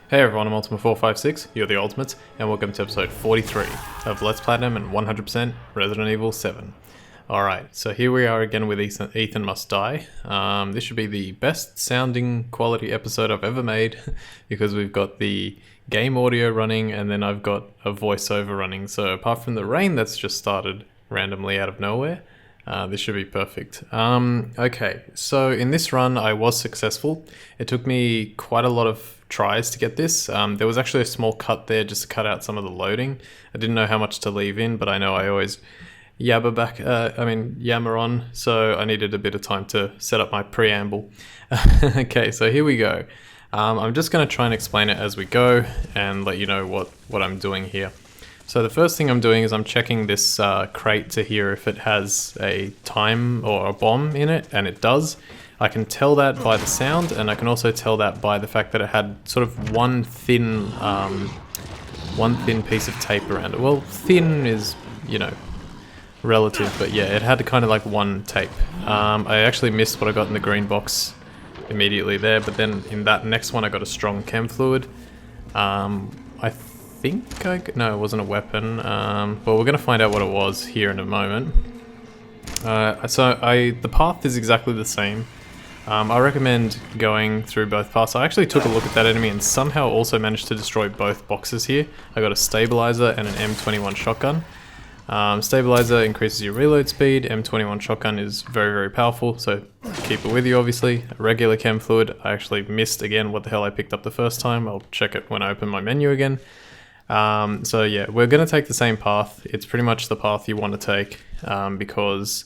Hey everyone, I'm Ultima456, you're the Ultimates, and welcome to episode 43 of Let's Platinum and 100% Resident Evil 7. Alright, so here we are again with Ethan Must Die. This should be the best sounding quality episode I've ever made, because we've got the game audio running and then I've got a voiceover running, so apart from the rain that's just started randomly out of nowhere, this should be perfect. Okay, so in this run I was successful. It took me quite a lot of tries to get this. There was actually a small cut there just to cut out some of the loading. I didn't know how much to leave in, but I know I always yammer on, so I needed a bit of time to set up my preamble. Okay, so here we go. I'm just going to try and explain it as we go and let you know what I'm doing here. So the first thing I'm doing is I'm checking this crate to hear if it has a time or a bomb in it, and it does. I can tell that by the sound, and I can also tell that by the fact that it had sort of one thin piece of tape around it. Well, thin is, you know, relative, but yeah, it had kind of like one tape. I actually missed what I got in the green box immediately there, but then in that next one I got a strong chem fluid. I think no, it wasn't a weapon. Well, we're going to find out what it was here in a moment. The path is exactly the same. I recommend going through both paths. I actually took a look at that enemy and somehow also managed to destroy both boxes here. I got a stabilizer and an M21 shotgun. Stabilizer increases your reload speed. M21 shotgun is very, very powerful, so keep it with you obviously. A regular chem fluid, I actually missed again what the hell I picked up the first time. I'll check it when I open my menu again. So yeah, we're going to take the same path. It's pretty much the path you want to take because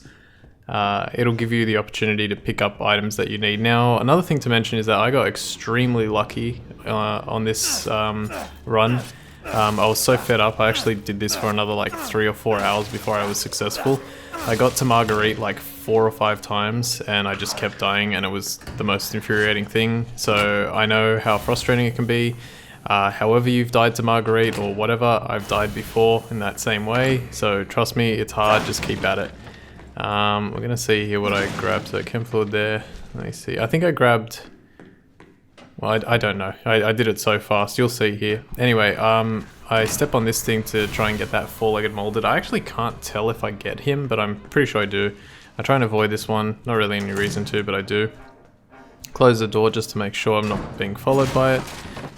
it'll give you the opportunity to pick up items that you need. Now, another thing to mention is that I got extremely lucky on this run. I was so fed up, I actually did this for another like 3 or 4 hours before I was successful. I got to Marguerite like 4 or 5 times and I just kept dying, and it was the most infuriating thing. So I know how frustrating it can be. However you've died to Marguerite or whatever, I've died before in that same way. So trust me, it's hard, just keep at it. We're going to see here what I grabbed. So chem fluid there. Let me see. I think I grabbed... Well, I don't know. I did it so fast. You'll see here. Anyway, I step on this thing to try and get that four-legged molded. I actually can't tell if I get him, but I'm pretty sure I do. I try and avoid this one. Not really any reason to, but I do. Close the door just to make sure I'm not being followed by it.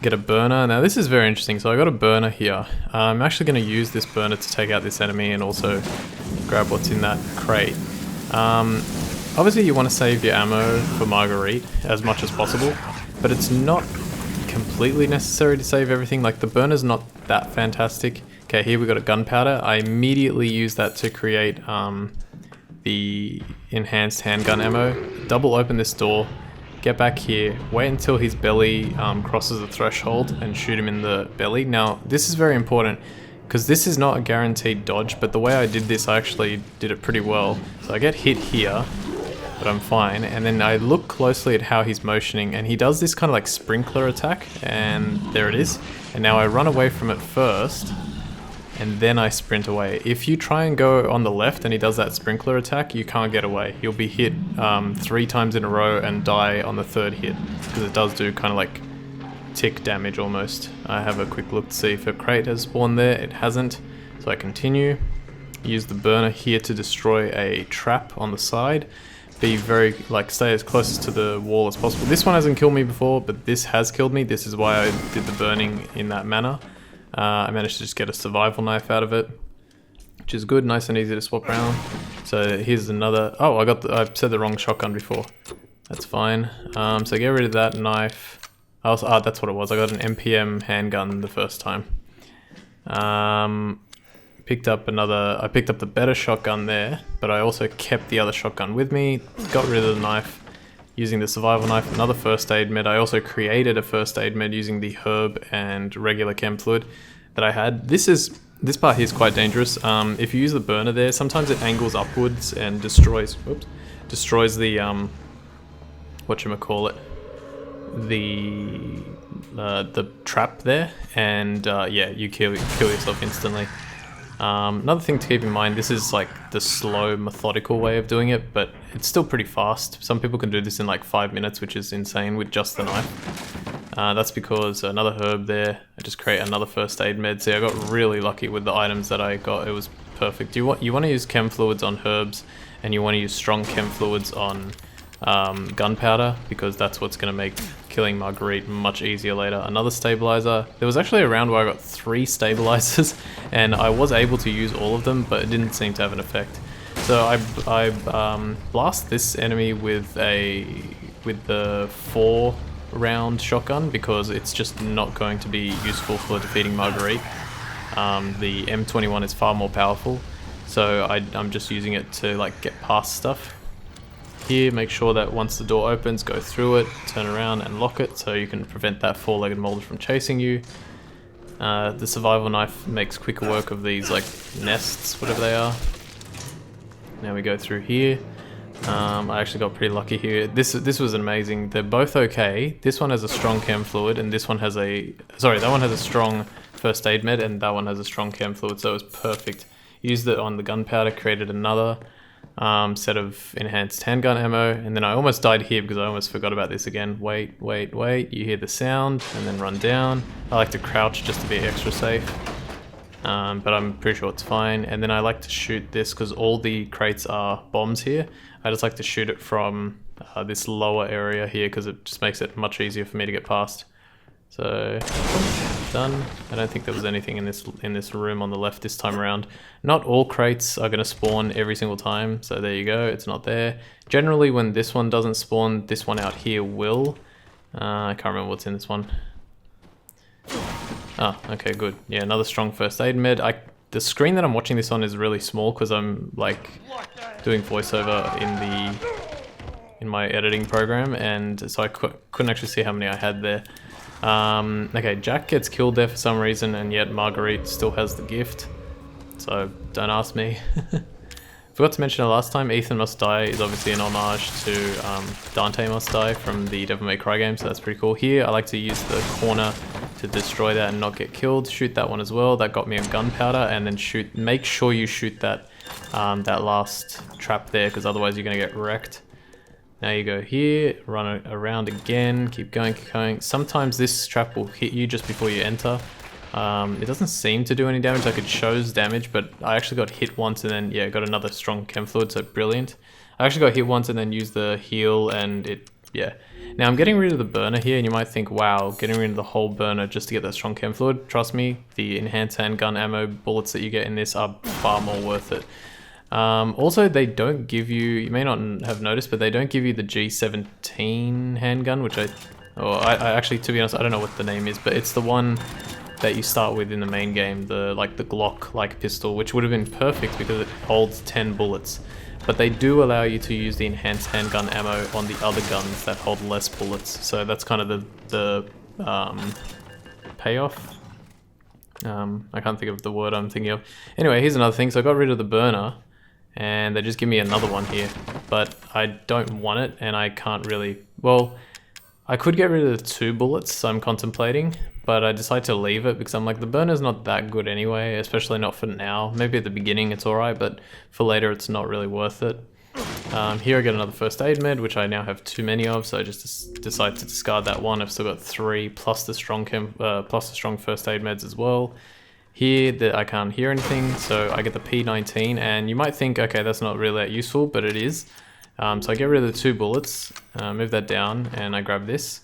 Get a burner. Now this is very interesting. So I got a burner here. I'm actually going to use this burner to take out this enemy and also grab what's in that crate. Obviously you want to save your ammo for Marguerite as much as possible, but it's not completely necessary to save everything. Like, the burner's not that fantastic. Okay, here we got a gunpowder. I immediately use that to create the enhanced handgun ammo. Double open this door, get back here, wait until his belly crosses the threshold and shoot him in the belly. Now, this is very important because this is not a guaranteed dodge, but the way I did this, I actually did it pretty well. So I get hit here, but I'm fine. And then I look closely at how he's motioning, and he does this kind of like sprinkler attack, and there it is. And now I run away from it first, and then I sprint away. If you try and go on the left and he does that sprinkler attack, you can't get away. You'll be hit 3 times in a row and die on the 3rd hit, because it does do kind of like tick damage almost. I have a quick look to see if a crate has spawned there. It hasn't, so I continue. Use the burner here to destroy a trap on the side. Be very, stay as close to the wall as possible. This one hasn't killed me before, but this has killed me. This is why I did the burning in that manner. I managed to just get a survival knife out of it, which is good, nice and easy to swap around. So here's another, oh, I've said the wrong shotgun before. That's fine. So get rid of that knife. That's what it was. I got an MPM handgun the first time. I picked up the better shotgun there, but I also kept the other shotgun with me. Got rid of the knife using the survival knife, another first aid med. I also created a first aid med using the herb and regular chem fluid that I had. This part here is quite dangerous. If you use the burner there, sometimes it angles upwards and destroys the whatchamacallit, the trap there, and yeah, you kill yourself instantly. Another thing to keep in mind, this is like the slow, methodical way of doing it, but it's still pretty fast. Some people can do this in like 5 minutes, which is insane with just the knife. That's because another herb there, I just create another first aid med. See, I got really lucky with the items that I got. It was perfect. You want to use chem fluids on herbs, and you want to use strong chem fluids on gunpowder, because that's what's going to make killing Marguerite much easier later. Another stabilizer. There was actually a round where I got 3 stabilizers, and I was able to use all of them, but it didn't seem to have an effect. So I blast this enemy with the 4-round shotgun, because it's just not going to be useful for defeating Marguerite. The M21 is far more powerful, so I'm just using it to like get past stuff. Here, make sure that once the door opens, go through it, turn around and lock it, so you can prevent that 4-legged molder from chasing you. The survival knife makes quicker work of these like nests, whatever they are. Now we go through here. I actually got pretty lucky here. This was amazing. They're both okay. This one has a strong chem fluid, and this one has that one has a strong first aid med, and that one has a strong chem fluid, so it was perfect. Used it on the gunpowder, created another set of enhanced handgun ammo, and then I almost died here because I almost forgot about this again. Wait. You hear the sound, and then run down. I like to crouch just to be extra safe. But I'm pretty sure it's fine. And then I like to shoot this because all the crates are bombs here. I just like to shoot it from this lower area here because it just makes it much easier for me to get past. So, done. I don't think there was anything in this room on the left this time around. Not all crates are going to spawn every single time, so there you go, it's not there. Generally when this one doesn't spawn, this one out here will. I can't remember what's in this one. Ah, okay, good. Yeah, another strong first aid med. The screen that I'm watching this on is really small because I'm like doing voiceover in my editing program, and so I couldn't actually see how many I had there. Okay, Jack gets killed there for some reason, and yet Marguerite still has the gift. So don't ask me. Forgot to mention it last time, Ethan Must Die is obviously an homage to Dante Must Die from the Devil May Cry game, so that's pretty cool. Here, I like to use the corner to destroy that and not get killed. Shoot that one as well, that got me a gunpowder, and then make sure you shoot that last trap there, because otherwise you're going to get wrecked. Now you go here, run around again, keep going. Sometimes this trap will hit you just before you enter. It doesn't seem to do any damage, like it shows damage, but I actually got hit once and then, yeah, got another strong chem fluid, so brilliant. I actually got hit once and then used the heal, and yeah. Now I'm getting rid of the burner here, and you might think, wow, getting rid of the whole burner just to get that strong chem fluid. Trust me, the enhanced handgun ammo bullets that you get in this are far more worth it. Also, they don't give you may not have noticed, but they don't give you the G17 handgun, which I actually, to be honest, I don't know what the name is, but it's the one that you start with in the main game, the Glock-like pistol, which would have been perfect because it holds 10 bullets. But they do allow you to use the enhanced handgun ammo on the other guns that hold less bullets, so that's kind of the payoff. I can't think of the word I'm thinking of. Anyway, here's another thing. So I got rid of the burner, and they just give me another one here, but I don't want it, and I can't really, well, I could get rid of the 2 bullets I'm contemplating, but I decided to leave it because I'm like, the burner's not that good anyway, especially not for now. Maybe at the beginning it's alright, but for later it's not really worth it. Here I get another first aid med, which I now have too many of, so I just decide to discard that one. I've still got 3 plus the strong first aid meds as well. Here I can't hear anything, so I get the P19, and you might think, okay, that's not really that useful, but it is. So I get rid of the 2 bullets, move that down, and I grab this.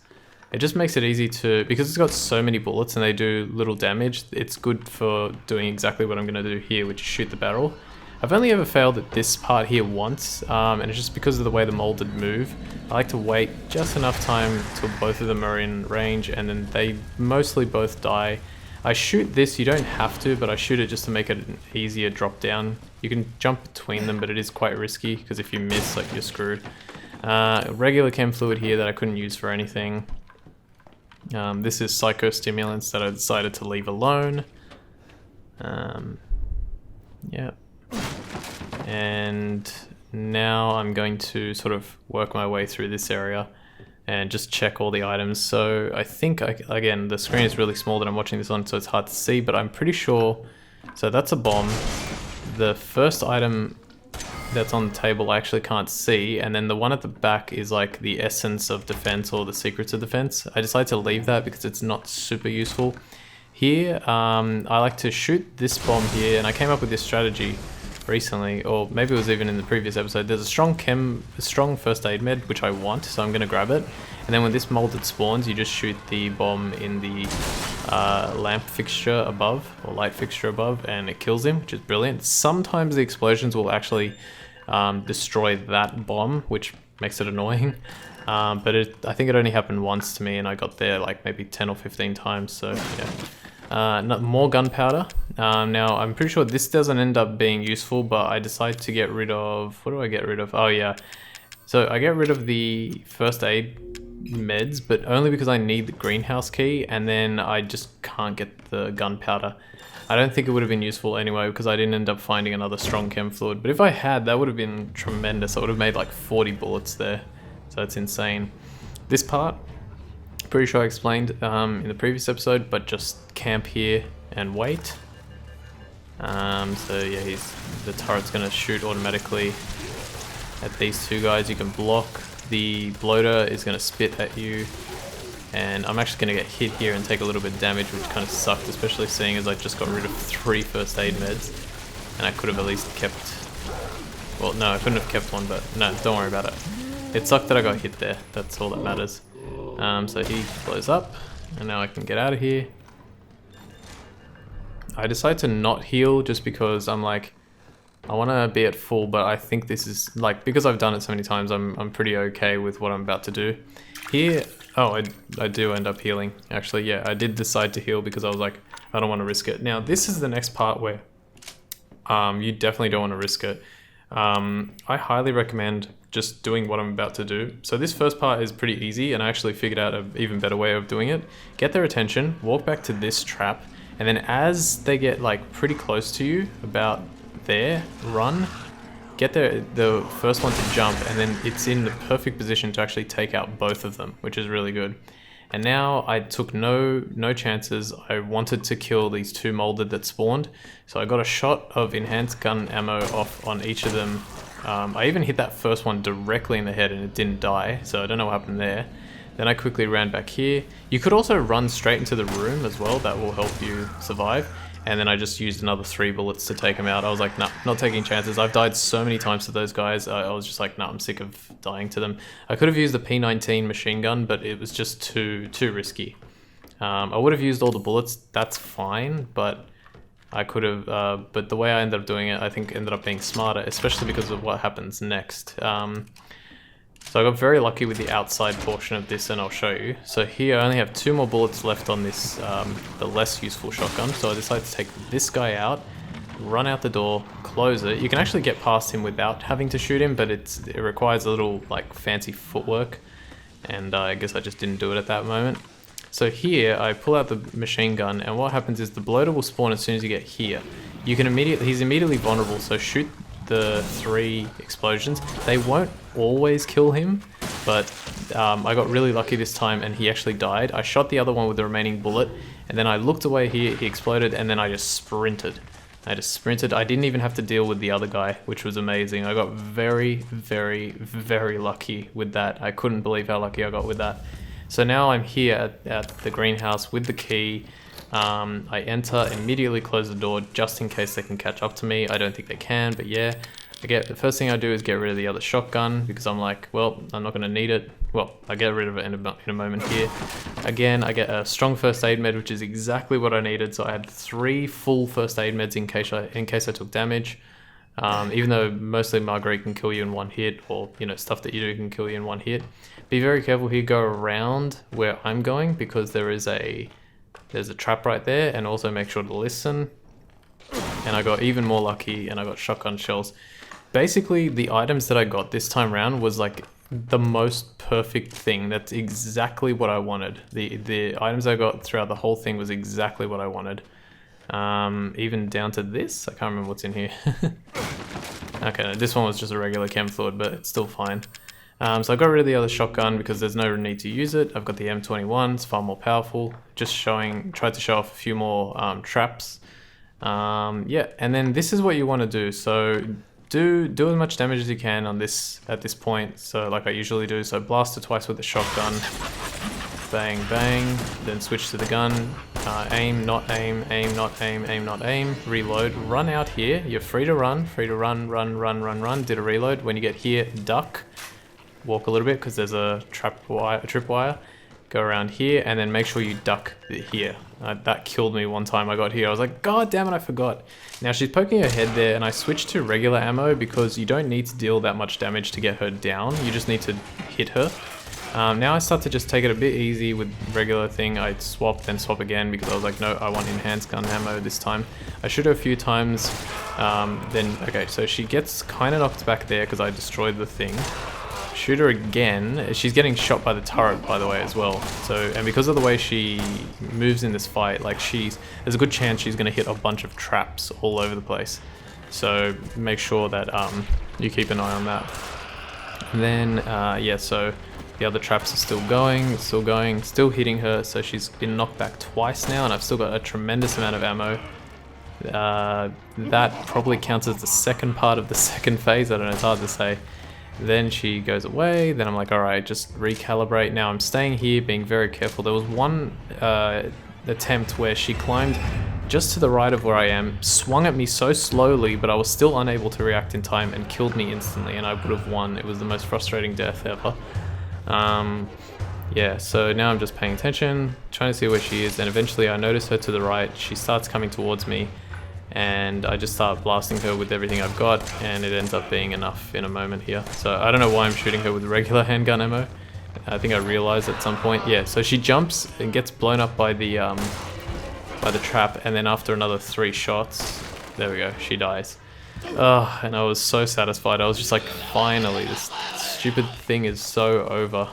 It just makes it easy to, because it's got so many bullets and they do little damage, it's good for doing exactly what I'm going to do here, which is shoot the barrel. I've only ever failed at this part here once, and it's just because of the way the molded move. I like to wait just enough time till both of them are in range, and then they mostly both die. I shoot this, you don't have to, but I shoot it just to make it an easier drop down. You can jump between them, but it is quite risky, because if you miss, like, you're screwed. Regular chem fluid here that I couldn't use for anything. This is psychostimulants that I decided to leave alone. Yeah. And now I'm going to sort of work my way through this area and just check all the items. So I think, again, the screen is really small that I'm watching this on, so it's hard to see, but I'm pretty sure, so that's a bomb. The first item that's on the table I actually can't see, and then the one at the back is like the essence of defense or the secrets of defense. I decided to leave that because it's not super useful. Here, I like to shoot this bomb here, and I came up with this strategy recently, or maybe it was even in the previous episode. There's a strong first aid med, which I want, so I'm gonna grab it. And then when this molded spawns, you just shoot the bomb in the lamp fixture above, or light fixture above, and it kills him, which is brilliant. Sometimes the explosions will actually destroy that bomb, which makes it annoying. But I think it only happened once to me, and I got there like maybe 10 or 15 times, so yeah. More gunpowder. Now I'm pretty sure this doesn't end up being useful, but I decide to get rid of, what do I get rid of? Oh yeah, so I get rid of the first aid meds, but only because I need the greenhouse key, and then I just can't get the gunpowder. I don't think it would have been useful anyway, because I didn't end up finding another strong chem fluid, but if I had, that would have been tremendous. I would have made like 40 bullets there, so it's insane. This part, pretty sure I explained in the previous episode, but just camp here and wait. So yeah, the turret's gonna shoot automatically at these two guys. You can block. The bloater is gonna spit at you, and I'm actually gonna get hit here and take a little bit of damage, which kind of sucked, especially seeing as I just got rid of 3 first aid meds, and I could have at least kept, well no, I couldn't have kept one, but no, don't worry about it. It sucked that I got hit there, that's all that matters. So he blows up, and now I can get out of here. I decide to not heal just because I'm like, I want to be at full, but I think this is like, because I've done it so many times, I'm pretty okay with what I'm about to do. Here, oh, I do end up healing. Actually, yeah, I did decide to heal because I was like, I don't want to risk it. Now, this is the next part where you definitely don't want to risk it. I highly recommend just doing what I'm about to do. So this first part is pretty easy, and I actually figured out an even better way of doing it. Get their attention, walk back to this trap, and then as they get like pretty close to you, about there, run, get the first one to jump, and then it's in the perfect position to actually take out both of them, which is really good. And now I took no chances. I wanted to kill these 2 molded that spawned, so I got a shot of enhanced gun ammo off on each of them. I even hit that first one directly in the head and it didn't die, so I don't know what happened there. Then I quickly ran back here. You could also run straight into the room as well, that will help you survive. And then I just used another 3 bullets to take them out. I was like, nah, not taking chances. I've died so many times to those guys. I was just like, nah, I'm sick of dying to them. I could have used the P19 machine gun, but it was just too risky. I would have used all the bullets, that's fine, but I could have, but the way I ended up doing it, I think ended up being smarter, especially because of what happens next. So I got very lucky with the outside portion of this, and I'll show you. So here I only have 2 more bullets left on this, the less useful shotgun. So I decided to take this guy out, run out the door, close it. You can actually get past him without having to shoot him, but it requires a little like fancy footwork, and I guess I just didn't do it at that moment. So here I pull out the machine gun, and what happens is the bloater will spawn as soon as you get here. You can he's immediately vulnerable, so shoot the 3 explosions. They won't always kill him, but I got really lucky this time and he actually died. I shot the other one with the remaining bullet, and then I looked away here, he exploded, and then I just sprinted. I didn't even have to deal with the other guy, which was amazing. I got very lucky with that. I couldn't believe how lucky I got with that. So now I'm here at the greenhouse with the key. I enter, immediately close the door just in case they can catch up to me. I don't think they can, but yeah. The first thing I do is get rid of the other shotgun, because I'm like, well, I'm not going to need it. Well, I get rid of it in a moment here. Again, I get a strong first aid med, which is exactly what I needed. So I had 3 full first aid meds in case I took damage. Even though mostly Marguerite can kill you in 1 hit, or stuff that you do can kill you in 1 hit. Be very careful here. Go around where I'm going, because there's a trap right there, and also make sure to listen. And I got even more lucky, and I got shotgun shells. Basically, the items that I got this time around was like the most perfect thing. That's exactly what I wanted. The items I got throughout the whole thing was exactly what I wanted. Even down to this. I can't remember what's in here. Okay, no, this one was just a regular chem fluid, but it's still fine. So I got rid of the other shotgun because there's no need to use it. I've got the M21, it's far more powerful. Just tried to show off a few more traps. Yeah, and then this is what you want to do. So do as much damage as you can on this at this point. So like I usually do. So blast her twice with the shotgun. Bang, bang. Then switch to the gun. Aim, not aim, aim, not aim, aim, not aim. Reload. Run out here. You're free to run. Free to run, run, run, run, run. Did a reload. When you get here, duck. Walk a little bit because there's a tripwire. Go around here and then make sure you duck here. That killed me one time I got here. I was like, God damn it, I forgot. Now she's poking her head there and I switched to regular ammo because you don't need to deal that much damage to get her down. You just need to hit her. Now I start to just take it a bit easy with regular thing. I swap, then swap again because I was like, no, I want enhanced gun ammo this time. I shoot her a few times. Okay, so she gets kind of knocked back there because I destroyed the thing. Shoot her again. She's getting shot by the turret, by the way, as well. So, and because of the way she moves in this fight, like there's a good chance she's gonna hit a bunch of traps all over the place. So make sure that you keep an eye on that. And then, yeah, so the other traps are still going, still hitting her. So she's been knocked back twice now, and I've still got a tremendous amount of ammo. That probably counts as the second part of the second phase. I don't know, it's hard to say. Then she goes away, then I'm like, alright, just recalibrate. Now I'm staying here, being very careful. There was one attempt where she climbed just to the right of where I am, swung at me so slowly, but I was still unable to react in time and killed me instantly, and I would have won. It was the most frustrating death ever. Yeah, so now I'm just paying attention, trying to see where she is, and eventually I notice her to the right. She starts coming towards me, and I just start blasting her with everything I've got, and it ends up being enough in a moment here. So I don't know why I'm shooting her with regular handgun ammo. I think I realized at some point. Yeah, so she jumps and gets blown up by the trap, and then after another 3 shots, there we go, she dies. And I was so satisfied. I was just like, finally, this stupid thing is so over.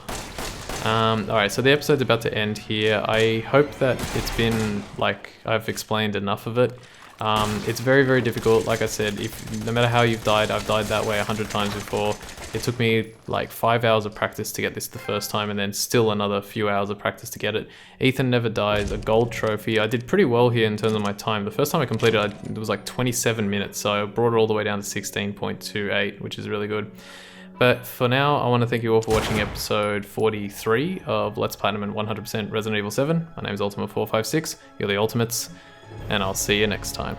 Alright, so the episode's about to end here. I hope that it's been, like, I've explained enough of it. It's very, very difficult. Like I said, no matter how you've died, I've died that way 100 times before. It took me like 5 hours of practice to get this the first time, and then still another few hours of practice to get it. Ethan never dies, a gold trophy. I did pretty well here in terms of my time. The first time I completed it was like 27 minutes, so I brought it all the way down to 16.28, which is really good. But for now, I want to thank you all for watching episode 43 of Let's Platinum and 100% Resident Evil 7. My name is Ultima456, you're the Ultimates, and I'll see you next time.